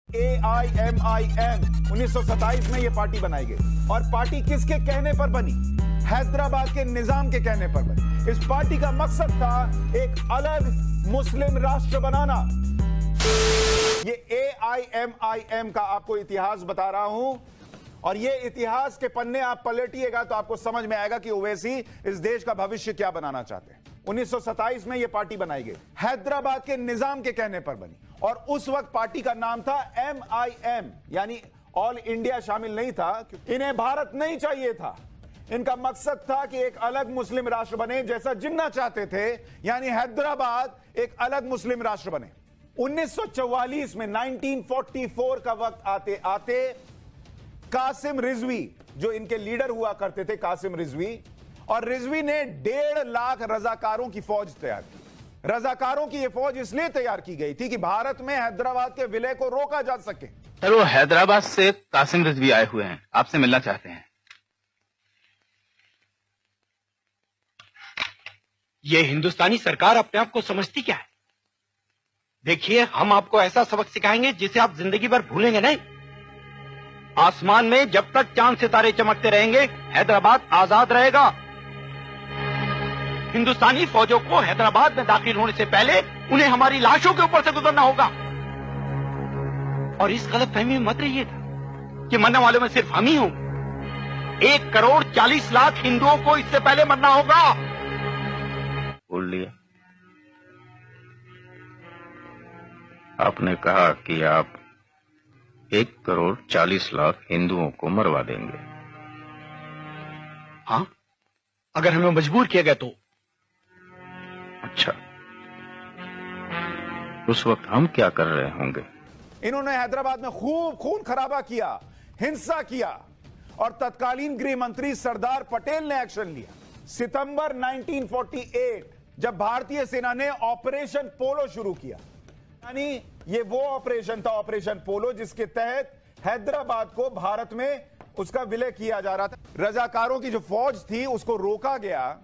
AIMIM 1927 में यह party बनाई गई और पार्टी किसके कहने पर बनी? हैदराबाद के निजाम के कहने पर बनी। इस पार्टी का मकसद था एक अलग मुस्लिम राष्ट्र बनाना। ये AIMIM का आपको इतिहास बता रहा हूं और ये इतिहास के पन्ने आप पलटिएगा तो आपको समझ में आएगा कि ओवैसी इस देश का भविष्य क्या बनाना चाहते हैं। 1927 में यह पार्टी बनाई गई, हैदराबाद के निजाम के कहने पर बनी और उस वक्त पार्टी का नाम था MIM, यानी ऑल इंडिया शामिल नहीं था। इन्हें भारत नहीं चाहिए था। इनका मकसद था कि एक अलग मुस्लिम राष्ट्र बने, जैसा जिन्ना चाहते थे, यानी हैदराबाद एक अलग मुस्लिम राष्ट्र बने। 1944 में 1944 का वक्त आते आते कासिम रिजवी, जो इनके लीडर हुआ करते थे, कासिम रिजवी, और रिजवी ने 1.5 लाख रजाकारों की फौज तैयार की। रजाकारों की यह फौज इसलिए तैयार की गई थी कि भारत में हैदराबाद के विलय को रोका जा सके। सर, वो हैदराबाद से कासिम रिजवी आए हुए हैं, आपसे मिलना चाहते हैं। ये हिंदुस्तानी सरकार अपने आप को समझती क्या है? देखिए, हम आपको ऐसा सबक सिखाएंगे जिसे आप जिंदगी भर भूलेंगे नहीं। आसमान में जब तक चांद सितारे चमकते रहेंगे, हैदराबाद आजाद रहेगा। हिंदुस्तानी फौजों को हैदराबाद में दाखिल होने से पहले उन्हें हमारी लाशों के ऊपर से गुजरना होगा। और इस गलतफहमी में मत रहिएगा कि मरने वालों में सिर्फ हम ही हों। 1,40,00,000 हिंदुओं को इससे पहले मरना होगा। बोल लिया। आपने कहा कि आप 1,40,00,000 हिंदुओं को मरवा देंगे। हाँ, अगर हमें मजबूर किया गया तो। अच्छा, उस वक्त हम क्या कर रहे होंगे? इन्होंने हैदराबाद में खूब खून खराबा किया, हिंसा किया और तत्कालीन गृह मंत्री सरदार पटेल ने एक्शन लिया। सितंबर 1948 जब भारतीय सेना ने ऑपरेशन पोलो शुरू किया, यानी ये वो ऑपरेशन था, ऑपरेशन पोलो, जिसके तहत हैदराबाद को भारत में उसका विलय किया जा रहा था। रजाकारों की जो फौज थी उसको रोका गया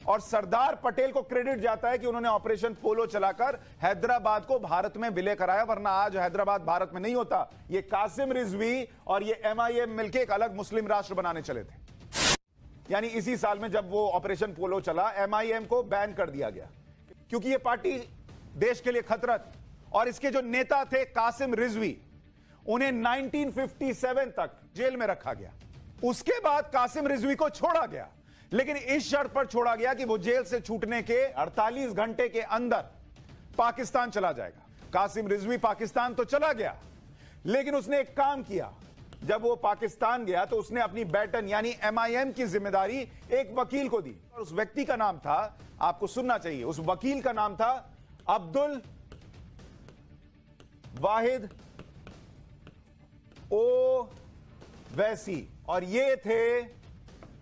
और सरदार पटेल को क्रेडिट जाता है कि उन्होंने ऑपरेशन पोलो चलाकर हैदराबाद को भारत में विलय कराया, वरना आज हैदराबाद भारत में नहीं होता। ये कासिम रिजवी और ये MIM मिलकर एक अलग मुस्लिम राष्ट्र बनाने चले थे। यानी इसी साल में जब वो ऑपरेशन पोलो चला, MIM को बैन कर दिया गया क्योंकि ये पार्टी देश के लिए खतरा थी। और इसके जो नेता थे कासिम रिजवी, उन्हें 1957 तक जेल में रखा गया। उसके बाद कासिम रिजवी को छोड़ा गया, लेकिन इस शर्त पर छोड़ा गया कि वो जेल से छूटने के 48 घंटे के अंदर पाकिस्तान चला जाएगा। कासिम रिजवी पाकिस्तान तो चला गया, लेकिन उसने एक काम किया। जब वो पाकिस्तान गया तो उसने अपनी बैटन यानी MIM की जिम्मेदारी एक वकील को दी और उस व्यक्ति का नाम था, आपको सुनना चाहिए, उस वकील का नाम था अब्दुल वाहिद ओवैसी और ये थे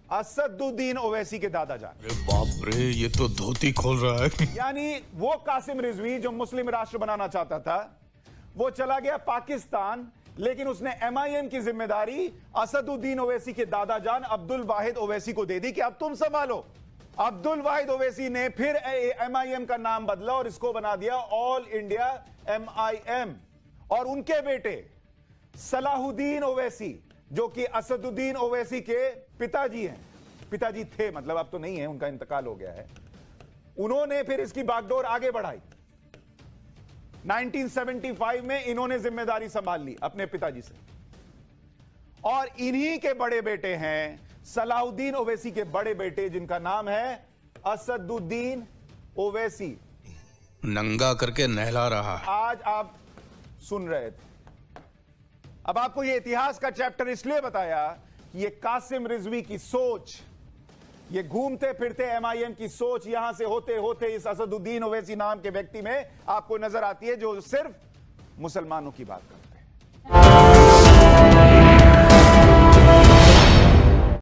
असदुद्दीन ओवैसी के दादाजान। बाप रे, ये तो धोती खोल रहा है। यानी वो कासिम रिजवी जो मुस्लिम राष्ट्र बनाना चाहता था, वो चला गया पाकिस्तान, लेकिन उसने MIM की जिम्मेदारी असदुद्दीन ओवैसी के दादाजान अब्दुल वाहिद ओवैसी को दे दी कि अब तुम संभालो। अब्दुल वाहिद ओवैसी ने फिर MIM का नाम बदला और इसको बना दिया ऑल इंडिया MIM। और उनके बेटे सलाहुद्दीन ओवैसी, जो कि असदुद्दीन ओवैसी के पिताजी हैं, पिताजी थे मतलब, अब तो नहीं है, उनका इंतकाल हो गया है, उन्होंने फिर इसकी बागडोर आगे बढ़ाई। 1975 में इन्होंने जिम्मेदारी संभाल ली अपने पिताजी से और इन्हीं के बड़े बेटे हैं सलाहुद्दीन ओवैसी के बड़े बेटे, जिनका नाम है असदुद्दीन ओवैसी। नंगा करके नहला रहा है। आज आप सुन रहे थे। अब आपको यह इतिहास का चैप्टर इसलिए बताया कि यह कासिम रिजवी की सोच, ये घूमते फिरते MIM की सोच यहां से होते होते इस असदुद्दीन ओवैसी नाम के व्यक्ति में आपको नजर आती है, जो सिर्फ मुसलमानों की बात करता है।